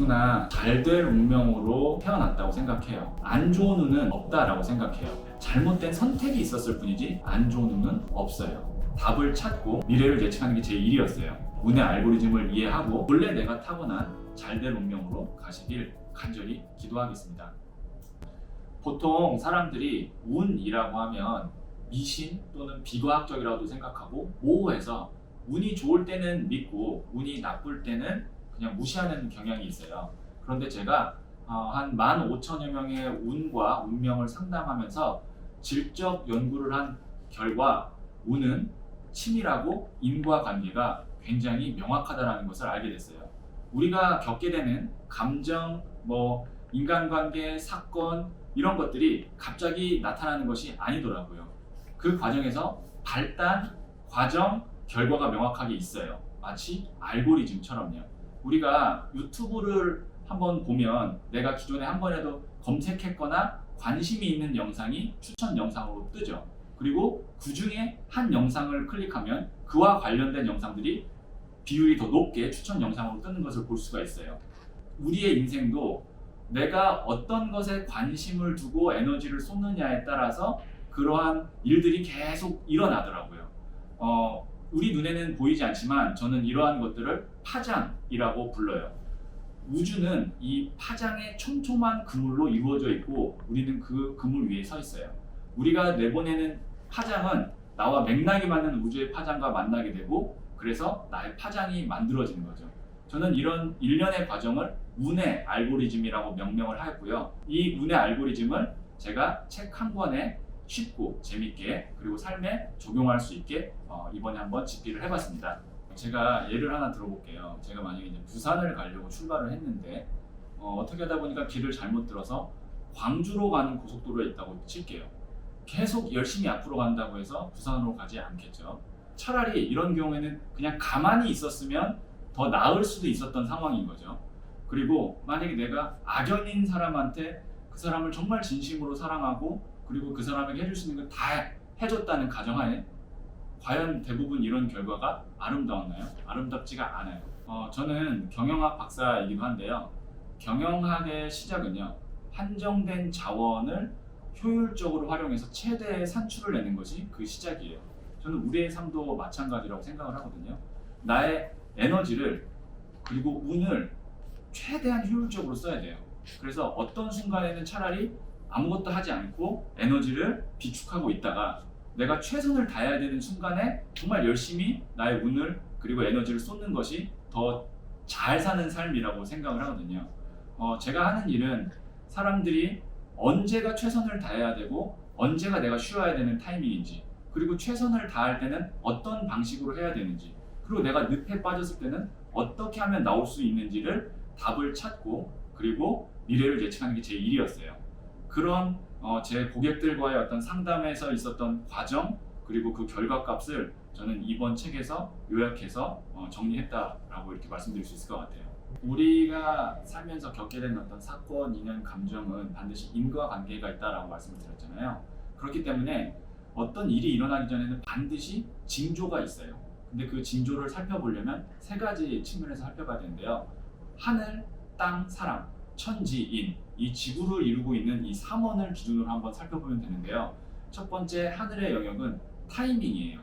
누구나 잘 될 운명으로 태어났다고 생각해요. 안 좋은 운은 없다라고 생각해요. 잘못된 선택이 있었을 뿐이지 안 좋은 운은 없어요. 답을 찾고 미래를 예측하는 게 제 일이었어요. 운의 알고리즘을 이해하고 본래 내가 타고난 잘 될 운명으로 가시길 간절히 기도하겠습니다. 보통 사람들이 운이라고 하면 미신 또는 비과학적이라고 생각하고 모호해서 운이 좋을 때는 믿고 운이 나쁠 때는 그냥 무시하는 경향이 있어요. 그런데 제가 한 15,000여 명의 운과 운명을 상담하면서 질적 연구를 한 결과 운은 치밀하고 인과관계가 굉장히 명확하다는 것을 알게 됐어요. 우리가 겪게 되는 감정, 인간관계, 사건 이런 것들이 갑자기 나타나는 것이 아니더라고요. 그 과정에서 발단, 과정, 결과가 명확하게 있어요. 마치 알고리즘처럼요. 우리가 유튜브를 한번 보면 내가 기존에 한 번에도 검색했거나 관심이 있는 영상이 추천 영상으로 뜨죠. 그리고 그 중에 한 영상을 클릭하면 그와 관련된 영상들이 비율이 더 높게 추천 영상으로 뜨는 것을 볼 수가 있어요. 우리의 인생도 내가 어떤 것에 관심을 두고 에너지를 쏟느냐에 따라서 그러한 일들이 계속 일어나더라고요. 우리 눈에는 보이지 않지만 저는 이러한 것들을 파장이라고 불러요. 우주는 이 파장의 촘촘한 그물로 이루어져 있고 우리는 그 그물 위에 서 있어요. 우리가 내보내는 파장은 나와 맥락이 맞는 우주의 파장과 만나게 되고 그래서 나의 파장이 만들어지는 거죠. 저는 이런 일련의 과정을 운의 알고리즘이라고 명명을 하였고요. 이 운의 알고리즘을 제가 책 한 권에 쉽고 재밌게 그리고 삶에 적용할 수 있게 이번에 한번 집필을 해봤습니다. 제가 예를 하나 들어볼게요. 제가 만약에 이제 부산을 가려고 출발을 했는데 어떻게 하다 보니까 길을 잘못 들어서 광주로 가는 고속도로에 있다고 칠게요. 계속 열심히 앞으로 간다고 해서 부산으로 가지 않겠죠. 차라리 이런 경우에는 그냥 가만히 있었으면 더 나을 수도 있었던 상황인 거죠. 그리고 만약에 내가 악연인 사람한테 그 사람을 정말 진심으로 사랑하고 그리고 그 사람에게 해줄 수 있는 걸 다 해줬다는 가정하에 과연 대부분 이런 결과가 아름다웠나요? 아름답지가 않아요. 저는 경영학 박사이기도 한데요. 경영학의 시작은요. 한정된 자원을 효율적으로 활용해서 최대의 산출을 내는 것이 그 시작이에요. 저는 우리의 삶도 마찬가지라고 생각을 하거든요. 나의 에너지를 그리고 운을 최대한 효율적으로 써야 돼요. 그래서 어떤 순간에는 차라리 아무것도 하지 않고 에너지를 비축하고 있다가 내가 최선을 다해야 되는 순간에 정말 열심히 나의 운을 그리고 에너지를 쏟는 것이 더 잘 사는 삶이라고 생각을 하거든요. 제가 하는 일은 사람들이 언제가 최선을 다해야 되고 언제가 내가 쉬어야 되는 타이밍인지 그리고 최선을 다할 때는 어떤 방식으로 해야 되는지 그리고 내가 늪에 빠졌을 때는 어떻게 하면 나올 수 있는지를 답을 찾고 그리고 미래를 예측하는 게 제 일이었어요. 그런 제 고객들과의 어떤 상담에서 있었던 과정 그리고 그 결과값을 저는 이번 책에서 요약해서 정리했다라고 이렇게 말씀드릴 수 있을 것 같아요. 우리가 살면서 겪게 되는 어떤 사건, 인연, 감정은 반드시 인과관계가 있다라고 말씀을 드렸잖아요. 그렇기 때문에 어떤 일이 일어나기 전에는 반드시 징조가 있어요. 근데 그 징조를 살펴보려면 세 가지 측면에서 살펴봐야 되는데요. 하늘, 땅, 사람, 천지, 인, 이 지구를 이루고 있는 이 3원을 기준으로 한번 살펴보면 되는데요. 첫 번째 하늘의 영역은 타이밍이에요.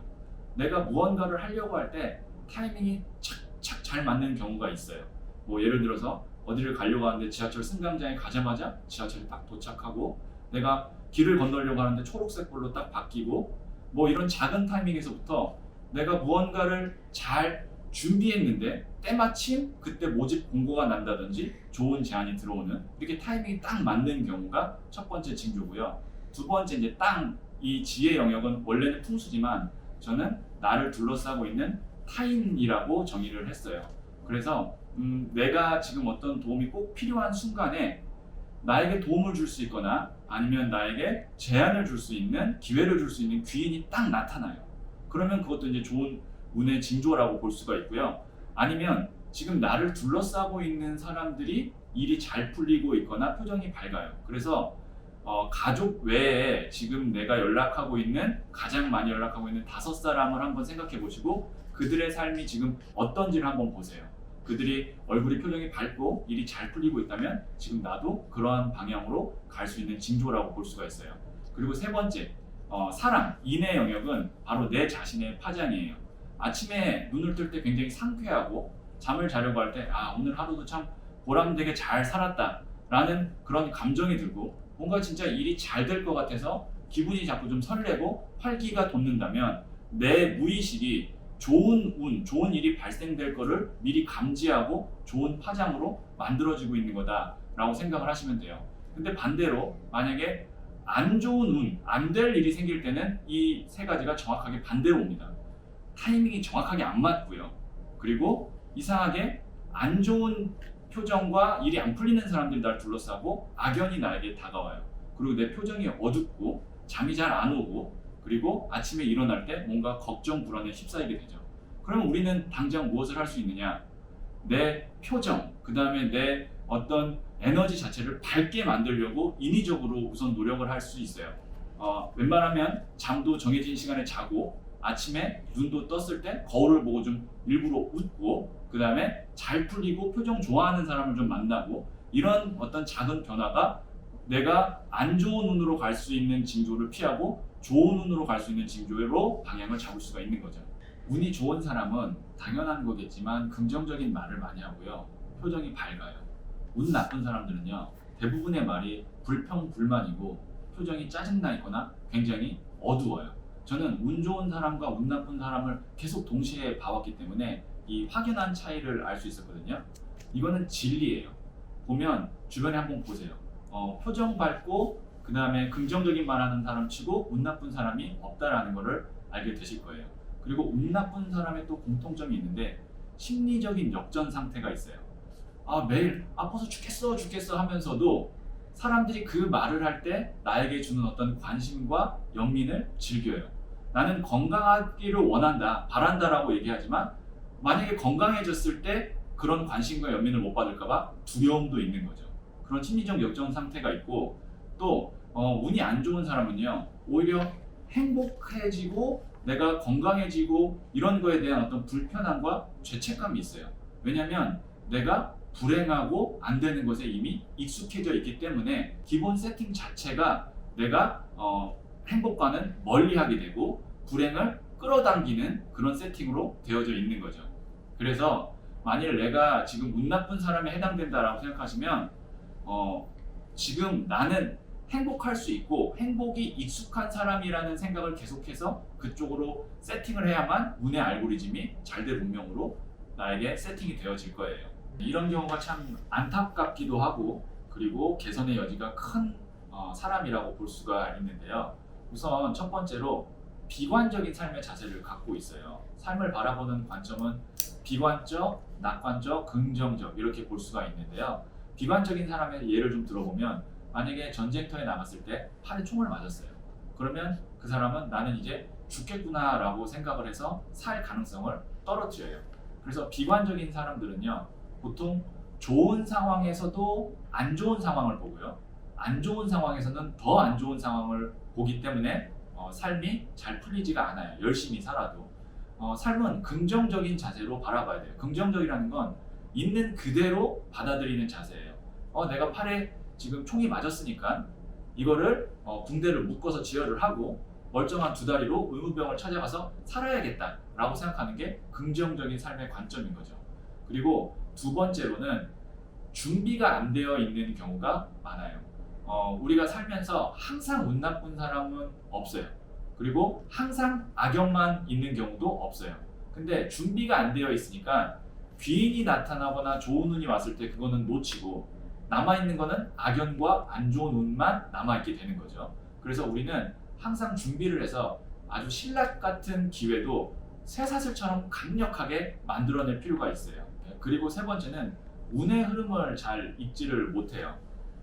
내가 무언가를 하려고 할 때 타이밍이 착착 잘 맞는 경우가 있어요. 예를 들어서 어디를 가려고 하는데 지하철 승강장에 가자마자 지하철이 딱 도착하고 내가 길을 건너려고 하는데 초록색 불로 딱 바뀌고 이런 작은 타이밍에서부터 내가 무언가를 잘 준비했는데 때마침 그때 모집 공고가 난다든지 좋은 제안이 들어오는 이렇게 타이밍이 딱 맞는 경우가 첫 번째 징조고요. 두 번째 이제 땅, 이 지의 영역은 원래는 풍수지만 저는 나를 둘러싸고 있는 타인이라고 정의를 했어요. 그래서 내가 지금 어떤 도움이 꼭 필요한 순간에 나에게 도움을 줄 수 있거나 아니면 나에게 제안을 줄 수 있는 기회를 줄 수 있는 귀인이 딱 나타나요. 그러면 그것도 이제 좋은 운의 징조라고 볼 수가 있고요. 아니면 지금 나를 둘러싸고 있는 사람들이 일이 잘 풀리고 있거나 표정이 밝아요. 그래서 가족 외에 지금 내가 가장 많이 연락하고 있는 5사람을 한번 생각해 보시고 그들의 삶이 지금 어떤지를 한번 보세요. 그들이 얼굴이 표정이 밝고 일이 잘 풀리고 있다면 지금 나도 그러한 방향으로 갈 수 있는 징조라고 볼 수가 있어요. 그리고 세 번째, 사랑, 인의 영역은 바로 내 자신의 파장이에요. 아침에 눈을 뜰 때 굉장히 상쾌하고 잠을 자려고 할 때 오늘 하루도 참 보람되게 잘 살았다 라는 그런 감정이 들고 뭔가 진짜 일이 잘 될 것 같아서 기분이 자꾸 좀 설레고 활기가 돋는다면 내 무의식이 좋은 운, 좋은 일이 발생될 거를 미리 감지하고 좋은 파장으로 만들어지고 있는 거다라고 생각을 하시면 돼요. 근데 반대로 만약에 안 좋은 운, 안 될 일이 생길 때는 이 세 가지가 정확하게 반대로 옵니다. 타이밍이 정확하게 안 맞고요. 그리고 이상하게 안 좋은 표정과 일이 안 풀리는 사람들이 날 둘러싸고 악연이 나에게 다가와요. 그리고 내 표정이 어둡고 잠이 잘 안 오고 그리고 아침에 일어날 때 뭔가 걱정, 불안에 휩싸이게 되죠. 그러면 우리는 당장 무엇을 할 수 있느냐? 내 표정, 그 다음에 내 어떤 에너지 자체를 밝게 만들려고 인위적으로 우선 노력을 할 수 있어요. 웬만하면 잠도 정해진 시간에 자고 아침에 눈도 떴을 때 거울을 보고 좀 일부러 웃고 그 다음에 잘 풀리고 표정 좋아하는 사람을 좀 만나고 이런 어떤 작은 변화가 내가 안 좋은 운으로 갈 수 있는 징조를 피하고 좋은 운으로 갈 수 있는 징조로 방향을 잡을 수가 있는 거죠. 운이 좋은 사람은 당연한 거겠지만 긍정적인 말을 많이 하고요. 표정이 밝아요. 운 나쁜 사람들은요. 대부분의 말이 불평불만이고 표정이 짜증나 있거나 굉장히 어두워요. 저는 운 좋은 사람과 운 나쁜 사람을 계속 동시에 봐왔기 때문에 이 확연한 차이를 알 수 있었거든요. 이거는 진리예요. 보면 주변에 한번 보세요. 표정 밝고 그 다음에 긍정적인 말하는 사람 치고 운 나쁜 사람이 없다라는 것을 알게 되실 거예요. 그리고 운 나쁜 사람의 또 공통점이 있는데 심리적인 역전 상태가 있어요. 매일 아파서 죽겠어 하면서도 사람들이 그 말을 할 때 나에게 주는 어떤 관심과 연민을 즐겨요. 나는 건강하기를 원한다, 바란다라고 얘기하지만 만약에 건강해졌을 때 그런 관심과 연민을 못 받을까봐 두려움도 있는 거죠. 그런 심리적 역전 상태가 있고 또 운이 안 좋은 사람은요 오히려 행복해지고 내가 건강해지고 이런 거에 대한 어떤 불편함과 죄책감이 있어요. 왜냐하면 내가 불행하고 안 되는 것에 이미 익숙해져 있기 때문에 기본 세팅 자체가 내가 행복과는 멀리하게 되고 불행을 끌어당기는 그런 세팅으로 되어져 있는 거죠. 그래서 만일 내가 지금 운 나쁜 사람에 해당된다라고 생각하시면 지금 나는 행복할 수 있고 행복이 익숙한 사람이라는 생각을 계속해서 그쪽으로 세팅을 해야만 운의 알고리즘이 잘된 운명으로 나에게 세팅이 되어질 거예요. 이런 경우가 참 안타깝기도 하고 그리고 개선의 여지가 큰 사람이라고 볼 수가 있는데요. 우선 첫 번째로 비관적인 삶의 자세를 갖고 있어요. 삶을 바라보는 관점은 비관적, 낙관적, 긍정적 이렇게 볼 수가 있는데요. 비관적인 사람의 예를 좀 들어보면 만약에 전쟁터에 나갔을 때 팔에 총을 맞았어요. 그러면 그 사람은 나는 이제 죽겠구나 라고 생각을 해서 살 가능성을 떨어뜨려요. 그래서 비관적인 사람들은요 보통 좋은 상황에서도 안 좋은 상황을 보고요. 안 좋은 상황에서는 더 안 좋은 상황을 보기 때문에 삶이 잘 풀리지가 않아요. 열심히 살아도. 삶은 긍정적인 자세로 바라봐야 돼요. 긍정적이라는 건 있는 그대로 받아들이는 자세예요. 내가 팔에 지금 총이 맞았으니까 이거를 붕대를 묶어서 지혈을 하고 멀쩡한 두 다리로 의무병을 찾아가서 살아야겠다 라고 생각하는 게 긍정적인 삶의 관점인 거죠. 그리고 두 번째로는 준비가 안 되어 있는 경우가 많아요. 우리가 살면서 항상 운 나쁜 사람은 없어요. 그리고 항상 악연만 있는 경우도 없어요. 근데 준비가 안 되어 있으니까 귀인이 나타나거나 좋은 운이 왔을 때 그거는 놓치고 남아있는 거는 악연과 안 좋은 운만 남아있게 되는 거죠. 그래서 우리는 항상 준비를 해서 아주 신락 같은 기회도 쇠사슬처럼 강력하게 만들어낼 필요가 있어요. 그리고 세 번째는 운의 흐름을 잘 읽지를 못해요.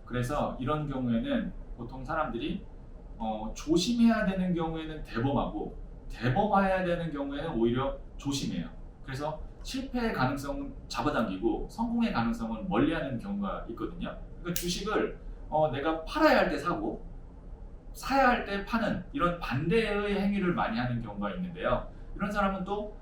그래서 이런 경우에는 보통 사람들이 조심해야 되는 경우에는 대범하고 대범해야 되는 경우에는 오히려 조심해요. 그래서 실패의 가능성은 잡아당기고 성공의 가능성은 멀리하는 경우가 있거든요. 그러니까 주식을 내가 팔아야 할 때 사고 사야 할 때 파는 이런 반대의 행위를 많이 하는 경우가 있는데요. 이런 사람은 또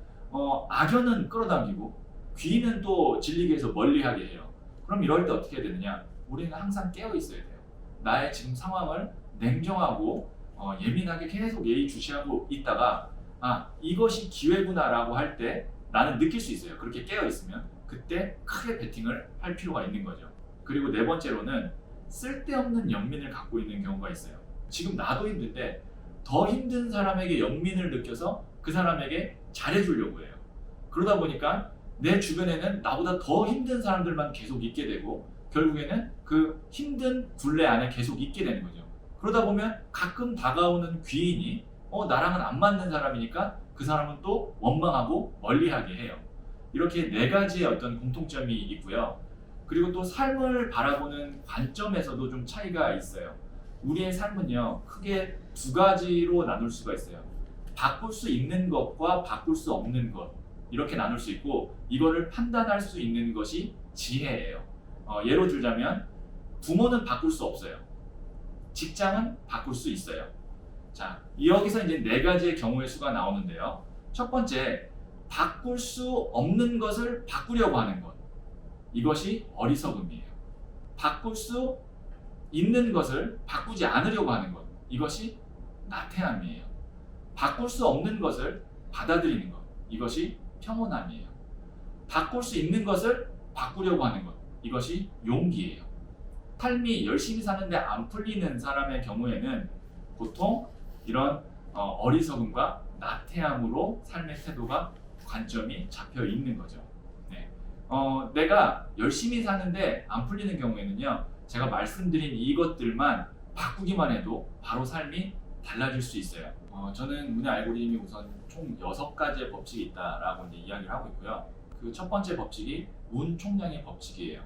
악연은 끌어당기고 귀는 또 진리계에서 멀리하게 해요. 그럼 이럴 때 어떻게 해야 되느냐? 우리는 항상 깨어 있어야 돼요. 나의 지금 상황을 냉정하고 예민하게 계속 예의주시하고 있다가 이것이 기회구나라고 할 때 나는 느낄 수 있어요. 그렇게 깨어 있으면 그때 크게 베팅을 할 필요가 있는 거죠. 그리고 네 번째로는 쓸데없는 연민을 갖고 있는 경우가 있어요. 지금 나도 힘든데 더 힘든 사람에게 연민을 느껴서 그 사람에게 잘해주려고 해요. 그러다 보니까 내 주변에는 나보다 더 힘든 사람들만 계속 있게 되고 결국에는 그 힘든 굴레 안에 계속 있게 되는 거죠. 그러다 보면 가끔 다가오는 귀인이 나랑은 안 맞는 사람이니까 그 사람은 또 원망하고 멀리하게 해요. 이렇게 네 가지의 어떤 공통점이 있고요. 그리고 또 삶을 바라보는 관점에서도 좀 차이가 있어요. 우리의 삶은요, 크게 두 가지로 나눌 수가 있어요. 바꿀 수 있는 것과 바꿀 수 없는 것, 이렇게 나눌 수 있고, 이거를 판단할 수 있는 것이 지혜예요. 예로 들자면 부모는 바꿀 수 없어요. 직장은 바꿀 수 있어요. 자, 여기서 이제 네 가지의 경우의 수가 나오는데요. 첫 번째, 바꿀 수 없는 것을 바꾸려고 하는 것. 이것이 어리석음이에요. 바꿀 수 있는 것을 바꾸지 않으려고 하는 것. 이것이 나태함이에요. 바꿀 수 없는 것을 받아들이는 것. 이것이 평온함이에요. 바꿀 수 있는 것을 바꾸려고 하는 것. 이것이 용기예요. 삶이 열심히 사는데 안 풀리는 사람의 경우에는 보통 이런 어리석음과 나태함으로 삶의 태도가 관점이 잡혀 있는 거죠. 네. 내가 열심히 사는데 안 풀리는 경우에는요, 제가 말씀드린 이것들만 바꾸기만 해도 바로 삶이 달라질 수 있어요. 저는 운의 알고리즘이 우선 총 6가지의 법칙이 있다라고 이제 이야기를 하고 있고요. 그 첫 번째 법칙이 운 총량의 법칙이에요.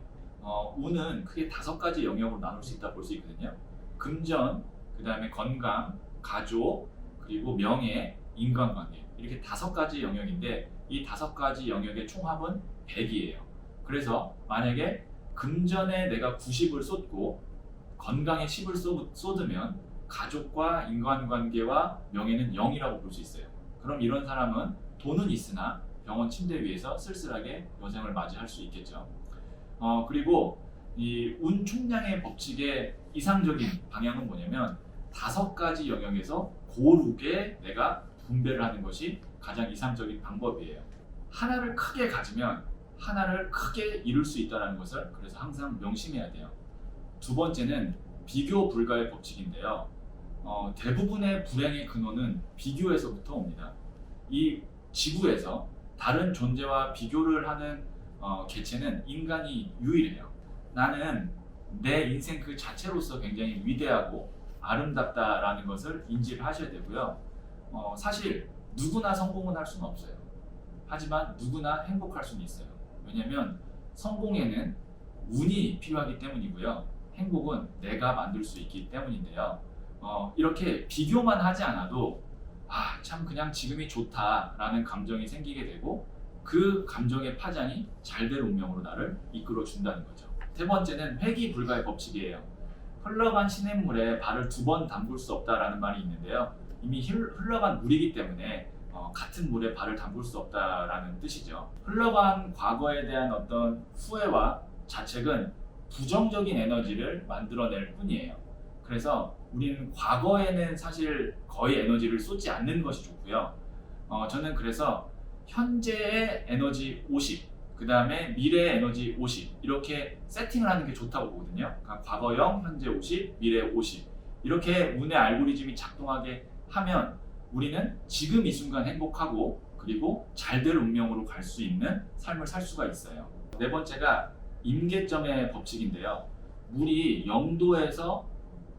운은 크게 5가지 영역으로 나눌 수 있다 볼 수 있거든요. 금전, 그 다음에 건강, 가족, 그리고 명예, 인간관계, 이렇게 5가지 영역인데 이 5가지 영역의 총합은 100이에요. 그래서 만약에 금전에 내가 90을 쏟고 건강에 10을 쏟으면 가족과 인간관계와 명예는 0이라고 볼 수 있어요. 그럼 이런 사람은 돈은 있으나 병원 침대 위에서 쓸쓸하게 여생을 맞이할 수 있겠죠. 그리고 이 운 총량의 법칙의 이상적인 방향은 뭐냐면 5가지 영역에서 고르게 내가 분배를 하는 것이 가장 이상적인 방법이에요. 하나를 크게 가지면 하나를 크게 이룰 수 있다는 것을 그래서 항상 명심해야 돼요. 두 번째는 비교 불가의 법칙인데요. 대부분의 불행의 근원은 비교에서부터 옵니다. 이 지구에서 다른 존재와 비교를 하는 개체는 인간이 유일해요. 나는 내 인생 그 자체로서 굉장히 위대하고 아름답다라는 것을 인지를 하셔야 되고요. 사실 누구나 성공은 할 수는 없어요. 하지만 누구나 행복할 수는 있어요. 왜냐하면 성공에는 운이 필요하기 때문이고요. 행복은 내가 만들 수 있기 때문인데요. 이렇게 비교만 하지 않아도 참 그냥 지금이 좋다라는 감정이 생기게 되고 그 감정의 파장이 잘될 운명으로 나를 이끌어 준다는 거죠. 세 번째는 회귀불가의 법칙이에요. 흘러간 시냇물에 발을 2번 담글 수 없다라는 말이 있는데요. 이미 흘러간 물이기 때문에 같은 물에 발을 담글 수 없다라는 뜻이죠. 흘러간 과거에 대한 어떤 후회와 자책은 부정적인 에너지를 만들어낼 뿐이에요. 그래서 우리는 과거에는 사실 거의 에너지를 쏟지 않는 것이 좋고요. 저는 그래서 현재의 에너지 50, 그 다음에 미래의 에너지 50 이렇게 세팅을 하는 게 좋다고 보거든요. 그러니까 과거형, 현재 50, 미래 50 이렇게 운의 알고리즘이 작동하게 하면 우리는 지금 이 순간 행복하고 그리고 잘될 운명으로 갈 수 있는 삶을 살 수가 있어요. 네 번째가 임계점의 법칙인데요. 물이 0도에서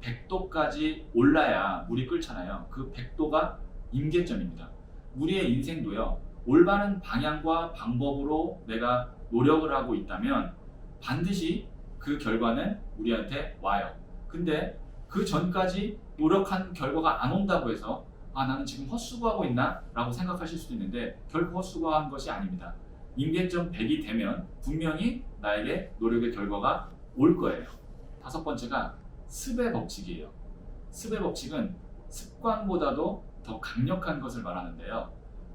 100도까지 올라야 물이 끓잖아요. 그 100도가 임계점입니다. 우리의 인생도요, 올바른 방향과 방법으로 내가 노력을 하고 있다면 반드시 그 결과는 우리한테 와요. 근데 그 전까지 노력한 결과가 안 온다고 해서 나는 지금 헛수고하고 있나? 라고 생각하실 수도 있는데 결코 헛수고한 것이 아닙니다. 임계점 100이 되면 분명히 나에게 노력의 결과가 올 거예요. 5번째가 습의 법칙이에요. 습의 법칙은 습관보다도 더 강력한 것을 말하는데요.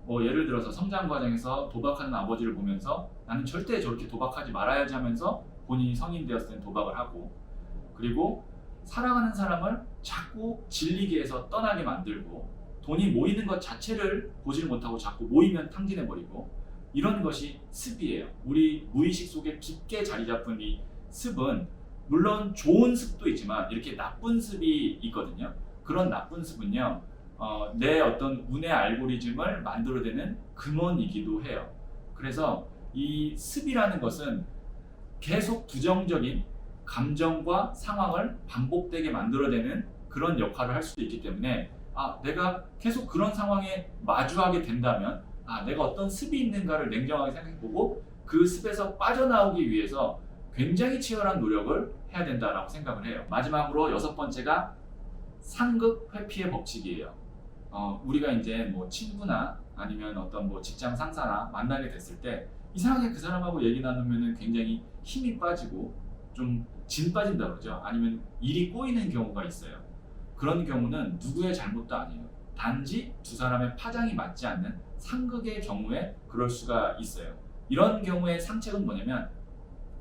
뭐 예를 들어서 성장 과정에서 도박하는 아버지를 보면서 나는 절대 저렇게 도박하지 말아야지 하면서 본인이 성인 되었을 땐 도박을 하고, 그리고 사랑하는 사람을 자꾸 질리게 해서 떠나게 만들고, 돈이 모이는 것 자체를 보질 못하고 자꾸 모이면 탕진해버리고, 이런 것이 습이에요. 우리 무의식 속에 깊게 자리 잡은 이 습은 물론 좋은 습도 있지만 이렇게 나쁜 습이 있거든요. 그런 나쁜 습은요, 내 어떤 운의 알고리즘을 만들어내는 근원이기도 해요. 그래서 이 습이라는 것은 계속 부정적인 감정과 상황을 반복되게 만들어내는 그런 역할을 할 수도 있기 때문에, 내가 계속 그런 상황에 마주하게 된다면 내가 어떤 습이 있는가를 냉정하게 생각해보고 그 습에서 빠져나오기 위해서 굉장히 치열한 노력을 해야 된다라고 생각을 해요. 마지막으로 6번째가 상극 회피의 법칙이에요. 우리가 이제 뭐 친구나 아니면 어떤 뭐 직장 상사나 만나게 됐을 때 이상하게 그 사람하고 얘기 나누면 굉장히 힘이 빠지고 좀 진 빠진다 그러죠. 아니면 일이 꼬이는 경우가 있어요. 그런 경우는 누구의 잘못도 아니에요. 단지 두 사람의 파장이 맞지 않는 상극의 경우에 그럴 수가 있어요. 이런 경우의 상책은 뭐냐면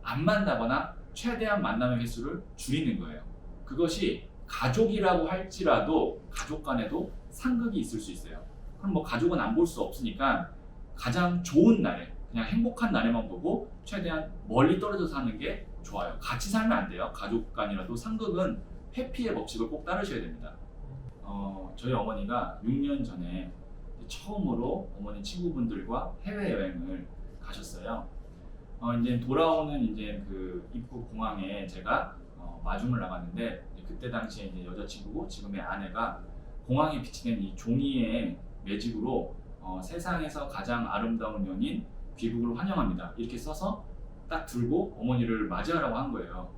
안 만나거나 최대한 만남의 횟수를 줄이는 거예요. 그것이 가족이라고 할지라도 가족 간에도 상극이 있을 수 있어요. 그럼 뭐 가족은 안 볼 수 없으니까 가장 좋은 날에, 그냥 행복한 날에만 보고 최대한 멀리 떨어져서 하는 게 좋아요. 같이 살면 안 돼요. 가족 간이라도. 상극은 회피의 법칙을 꼭 따르셔야 됩니다. 저희 어머니가 6년 전에 처음으로 어머니 친구분들과 해외여행을 가셨어요. 이제 돌아오는 이제 그 입국 공항에 제가 마중을 나갔는데, 그때 당시에 이제 여자친구고 지금의 아내가 공항에 비치된 이 종이의 매직으로 세상에서 가장 아름다운 연인 귀국을 환영합니다 이렇게 써서 딱 들고 어머니를 맞이하라고 한 거예요.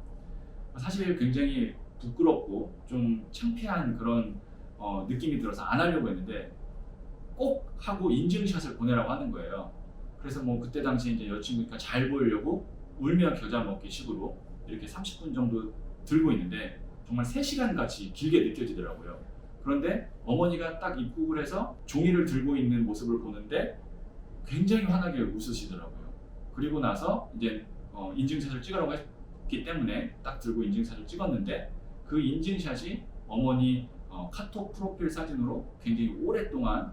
사실 굉장히 부끄럽고 좀 창피한 그런 느낌이 들어서 안 하려고 했는데 꼭 하고 인증샷을 보내라고 하는 거예요. 그래서 뭐 그때 당시에 이제 여자친구니까 잘 보이려고 울며 겨자 먹기 식으로 이렇게 30분 정도 들고 있는데 정말 3시간 같이 길게 느껴지더라고요. 그런데 어머니가 딱 입국을 해서 종이를 들고 있는 모습을 보는데 굉장히 환하게 웃으시더라고요. 그리고 나서 이제 인증샷을 찍으라고 했기 때문에 딱 들고 인증샷을 찍었는데, 그 인증샷이 어머니 카톡 프로필 사진으로 굉장히 오랫동안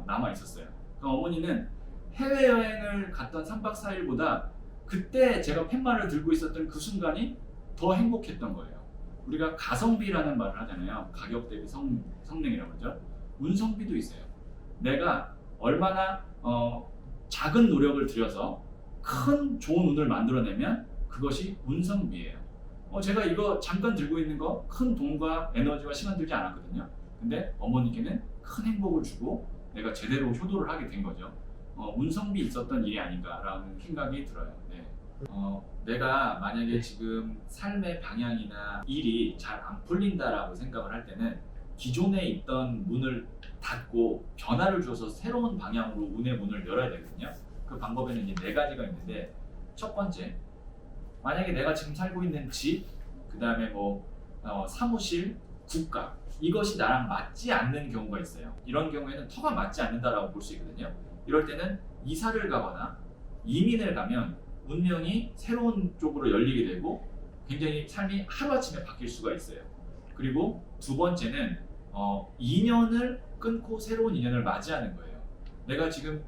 남아 있었어요. 그 어머니는 해외여행을 갔던 3박 4일보다 그때 제가 팻말을 들고 있었던 그 순간이 더 행복했던 거예요. 우리가 가성비라는 말을 하잖아요. 가격 대비 성능이라고 그러죠. 운성비도 있어요. 내가 얼마나 작은 노력을 들여서 큰 좋은 운을 만들어내면 그것이 운성비예요. 제가 이거 잠깐 들고 있는 거 큰 돈과 에너지와 시간 들지 않았거든요. 근데 어머니께는 큰 행복을 주고 내가 제대로 효도를 하게 된 거죠. 운성비 있었던 일이 아닌가라는 생각이 들어요. 네. 내가 만약에 지금 삶의 방향이나 일이 잘 안 풀린다라고 생각을 할 때는 기존에 있던 문을 닫고 변화를 줘서 새로운 방향으로 운의 문을 열어야 되거든요. 그 방법에는 이제 4가지가 있는데, 첫 번째, 만약에 내가 지금 살고 있는 집, 그 다음에 뭐 사무실, 국가, 이것이 나랑 맞지 않는 경우가 있어요. 이런 경우에는 터가 맞지 않는다라고 볼 수 있거든요. 이럴 때는 이사를 가거나 이민을 가면 운명이 새로운 쪽으로 열리게 되고 굉장히 삶이 하루아침에 바뀔 수가 있어요. 그리고 2번째는 인연을 끊고 새로운 인연을 맞이하는 거예요. 내가 지금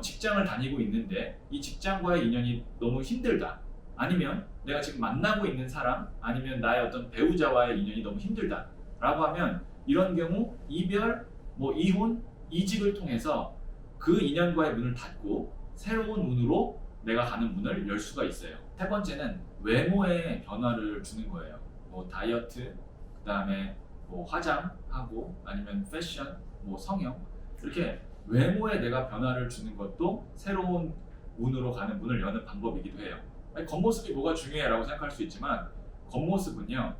직장을 다니고 있는데 이 직장과의 인연이 너무 힘들다, 아니면 내가 지금 만나고 있는 사람, 아니면 나의 어떤 배우자와의 인연이 너무 힘들다 라고 하면, 이런 경우 이별, 뭐 이혼, 이직을 통해서 그 인연과의 문을 닫고 새로운 운으로 내가 가는 문을 열 수가 있어요. 3번째는 외모에 변화를 주는 거예요. 뭐 다이어트, 그 다음에 뭐 화장하고, 아니면 패션, 뭐 성형, 이렇게 외모에 내가 변화를 주는 것도 새로운 운으로 가는 문을 여는 방법이기도 해요. 겉모습이 뭐가 중요해라고 생각할 수 있지만, 겉모습은요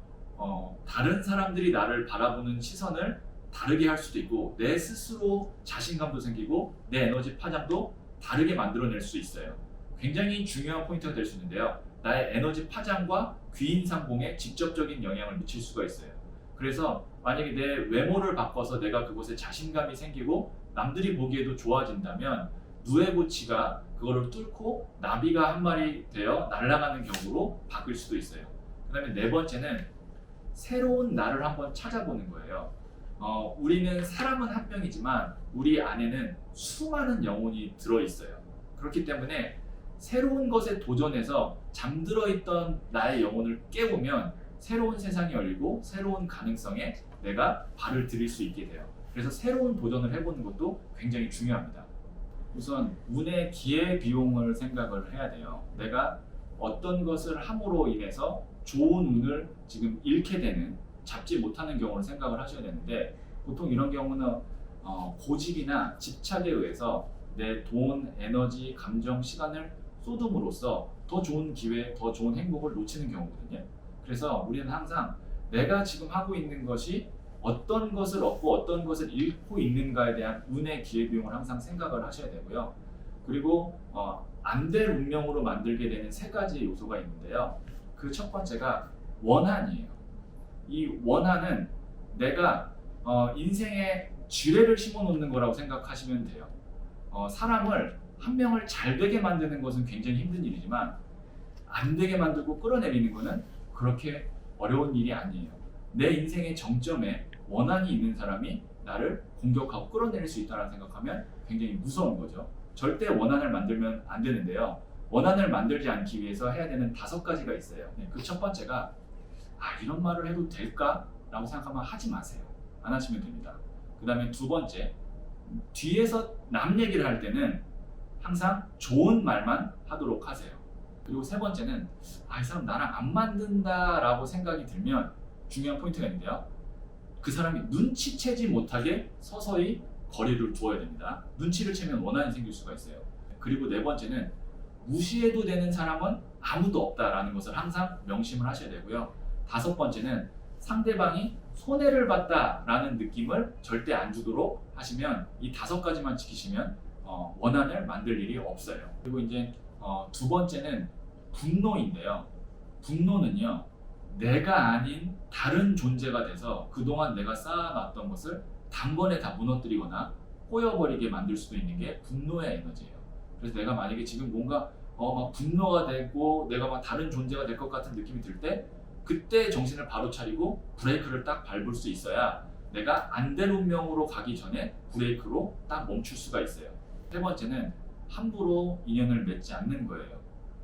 다른 사람들이 나를 바라보는 시선을 다르게 할 수도 있고, 내 스스로 자신감도 생기고 내 에너지 파장도 다르게 만들어낼 수 있어요. 굉장히 중요한 포인트가 될 수 있는데요, 나의 에너지 파장과 귀인상봉에 직접적인 영향을 미칠 수가 있어요. 그래서 만약에 내 외모를 바꿔서 내가 그곳에 자신감이 생기고 남들이 보기에도 좋아진다면 누에고치가 그거를 뚫고 나비가 한 마리 되어 날아가는 경우로 바뀔 수도 있어요. 그 다음에 네 번째는 새로운 나를 한번 찾아보는 거예요. 우리는 사람은 한 명이지만 우리 안에는 수많은 영혼이 들어있어요. 그렇기 때문에 새로운 것에 도전해서 잠들어 있던 나의 영혼을 깨우면 새로운 세상이 열리고 새로운 가능성에 내가 발을 들일 수 있게 돼요. 그래서 새로운 도전을 해보는 것도 굉장히 중요합니다. 우선 운의 기회 비용을 생각을 해야 돼요. 내가 어떤 것을 함으로 인해서 좋은 운을 지금 잃게 되는, 잡지 못하는 경우를 생각을 하셔야 되는데, 보통 이런 경우는 고집이나 집착에 의해서 내 돈, 에너지, 감정, 시간을 쏟음으로써 더 좋은 기회, 더 좋은 행복을 놓치는 경우거든요. 그래서 우리는 항상 내가 지금 하고 있는 것이 어떤 것을 얻고 어떤 것을 잃고 있는가에 대한 운의 기회비용을 항상 생각을 하셔야 되고요. 그리고 안 될 운명으로 만들게 되는 세 가지 요소가 있는데요. 그 첫 번째가 원한이에요. 이 원한은 내가 인생에 지뢰를 심어 놓는 거라고 생각하시면 돼요. 사람을 한 명을 잘 되게 만드는 것은 굉장히 힘든 일이지만 안 되게 만들고 끌어내리는 것은 그렇게 어려운 일이 아니에요. 내 인생의 정점에 원한이 있는 사람이 나를 공격하고 끌어내릴 수 있다고 생각하면 굉장히 무서운 거죠. 절대 원한을 만들면 안 되는데요. 원한을 만들지 않기 위해서 해야 되는 5가지가 있어요. 그 첫 번째가 이런 말을 해도 될까? 라고 생각하면 하지 마세요. 안 하시면 됩니다. 그 다음에 두 번째, 뒤에서 남 얘기를 할 때는 항상 좋은 말만 하도록 하세요. 그리고 세 번째는 이 사람 나랑 안 맞는다 라고 생각이 들면 중요한 포인트가 있는데요. 그 사람이 눈치채지 못하게 서서히 거리를 두어야 됩니다. 눈치를 채면 원한이 생길 수가 있어요. 그리고 네 번째는 무시해도 되는 사람은 아무도 없다라는 것을 항상 명심을 하셔야 되고요. 5번째는 상대방이 손해를 봤다라는 느낌을 절대 안 주도록 하시면 이 5가지만 지키시면 원한을 만들 일이 없어요. 그리고 이제 두 번째는 분노인데요. 분노는요, 내가 아닌 다른 존재가 돼서 그동안 내가 쌓아놨던 것을 단번에 다 무너뜨리거나 꼬여버리게 만들 수도 있는 게 분노의 에너지예요. 그래서 내가 만약에 지금 뭔가 막 분노가 되고 내가 막 다른 존재가 될 것 같은 느낌이 들 때 그때 정신을 바로 차리고 브레이크를 딱 밟을 수 있어야 내가 안 될 운명으로 가기 전에 브레이크로 딱 멈출 수가 있어요. 세 번째는 함부로 인연을 맺지 않는 거예요.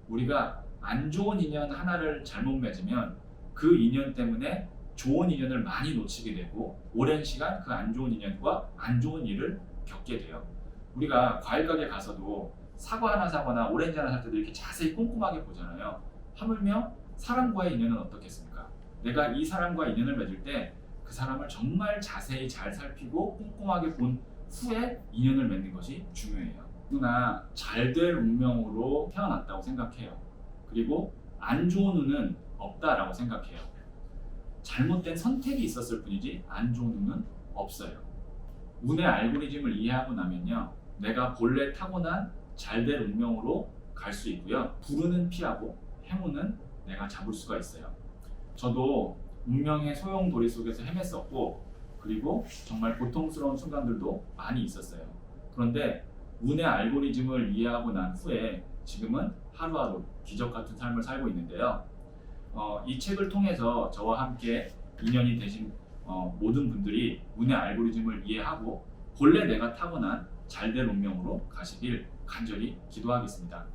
우리가 안 좋은 인연 하나를 잘못 맺으면 그 인연 때문에 좋은 인연을 많이 놓치게 되고 오랜 시간 그 안 좋은 인연과 안 좋은 일을 겪게 돼요. 우리가 과일 가게 가서도 사과 하나 사거나 오렌지 하나 살 때도 이렇게 자세히 꼼꼼하게 보잖아요. 하물며 사람과의 인연은 어떻겠습니까? 내가 이 사람과 인연을 맺을 때 그 사람을 정말 자세히 잘 살피고 꼼꼼하게 본 후에 인연을 맺는 것이 중요해요. 누구나 잘 될 운명으로 태어났다고 생각해요. 그리고 안 좋은 운은 없다라고 생각해요. 잘못된 선택이 있었을 뿐이지 안 좋은 운은 없어요. 운의 알고리즘을 이해하고 나면요, 내가 본래 타고난 잘 될 운명으로 갈 수 있고요. 불운은 피하고 행운은 내가 잡을 수가 있어요. 저도 운명의 소용돌이 속에서 헤맸었고 그리고 정말 고통스러운 순간들도 많이 있었어요. 그런데 운의 알고리즘을 이해하고 난 후에 지금은 하루하루 기적 같은 삶을 살고 있는데요. 이 책을 통해서 저와 함께 인연이 되신 모든 분들이 운의 알고리즘을 이해하고 본래 내가 타고난 잘 될 운명으로 가시길 간절히 기도하겠습니다.